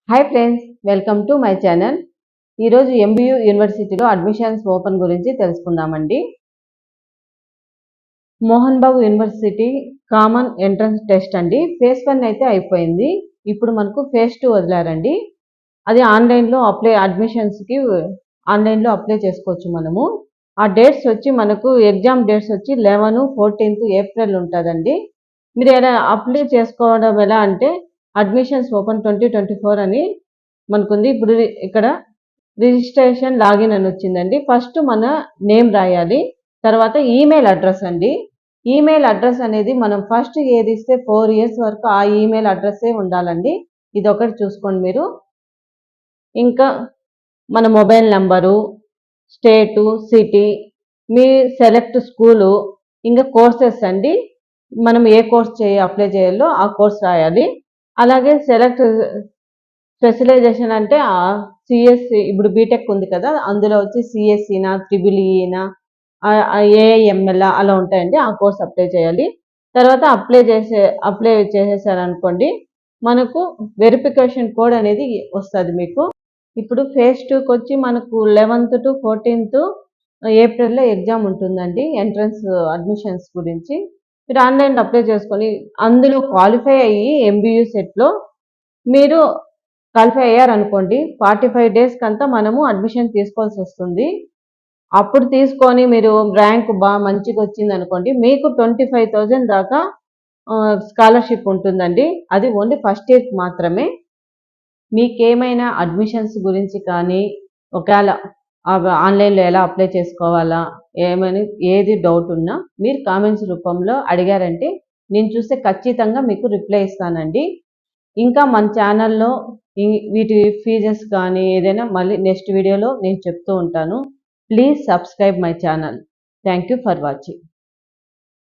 Hi friends, welcome to my channel. ఈరోజు MBU యూనివర్సిటీలో admissions open గురించి తెలుసుకుందామండి. Mohan Babu university common entrance test అండి. ఫేజ్ 1 అయితే అయిపోయింది. ఇప్పుడు మనకు ఫేజ్ 2 వదిలారండి. అది ఆన్లైన్లో అడ్మిషన్స్కి ఆన్లైన్లో అప్లై చేసుకోవచ్చు మనము. ఆ డేట్స్ వచ్చి మనకు ఎగ్జామ్ డేట్స్ వచ్చి 11, 14 ఏప్రిల్ ఉంటుందండి. మీరు ఎలా అప్లై చేసుకోవడం ఎలా అంటే అడ్మిషన్స్ ఓపెన్ 2024 అని మనకుంది. ఇప్పుడు ఇక్కడ రిజిస్ట్రేషన్ లాగిన్ అని వచ్చిందండి. ఫస్ట్ మన నేమ్ రాయాలి, తర్వాత ఈమెయిల్ అడ్రస్ అండి. ఈమెయిల్ అడ్రస్ అనేది మనం ఫస్ట్ ఏది ఇస్తే 4 years వరకు ఆ ఈమెయిల్ అడ్రస్సే ఉండాలండి. ఇది ఒకటి చూసుకోండి మీరు. ఇంకా మన మొబైల్ నెంబరు, స్టేటు, సిటీ, మీ సెలెక్ట్ స్కూలు, ఇంకా కోర్సెస్ అండి. మనం ఏ కోర్స్ అప్లై చేయాలో ఆ కోర్స్ రాయాలి. అలాగే సెలెక్ట్ స్పెషలైజేషన్ అంటే సిఎస్సి, ఇప్పుడు బీటెక్ ఉంది కదా, అందులో వచ్చి సిఎస్సినా, ట్రిబుల్ఈనా, ఏఐఎంఎల్ అలా ఉంటాయండి. ఆ కోర్స్ అప్లై చేయాలి. తర్వాత అప్లై చేసేసారనుకోండి, మనకు వెరిఫికేషన్ కోడ్ అనేది వస్తుంది మీకు. ఇప్పుడు ఫేజ్ 2కి వచ్చి మనకు 11th to 14th ఏప్రిల్లో ఎగ్జామ్ ఉంటుందండి, ఎంట్రన్స్ అడ్మిషన్స్ గురించి. మీరు ఆన్లైన్లో అప్లై చేసుకొని అందులో క్వాలిఫై అయ్యి ఎంబీయూ సెట్లో మీరు క్వాలిఫై అయ్యారనుకోండి, 45 days కంతా మనము అడ్మిషన్ తీసుకోవాల్సి వస్తుంది. అప్పుడు తీసుకొని మీరు ర్యాంక్ మంచిగా వచ్చింది అనుకోండి, మీకు 25,000 దాకా స్కాలర్షిప్ ఉంటుందండి. అది ఓన్లీ ఫస్ట్ ఇయర్కి మాత్రమే. మీకేమైనా అడ్మిషన్స్ గురించి కానీ, ఒకవేళ ఆన్లైన్లో ఎలా అప్లై చేసుకోవాలా, ఏది డౌట్ ఉన్నా మీరు కామెంట్స్ రూపంలో అడిగారంటే నేను చూస్తే ఖచ్చితంగా మీకు రిప్లై ఇస్తానండి. ఇంకా మన ఛానల్లో వీటి ఫీజెస్ కానీ ఏదైనా మళ్ళీ నెక్స్ట్ వీడియోలో నేను చెప్తూ ఉంటాను. Please subscribe my channel. Thank you for watching.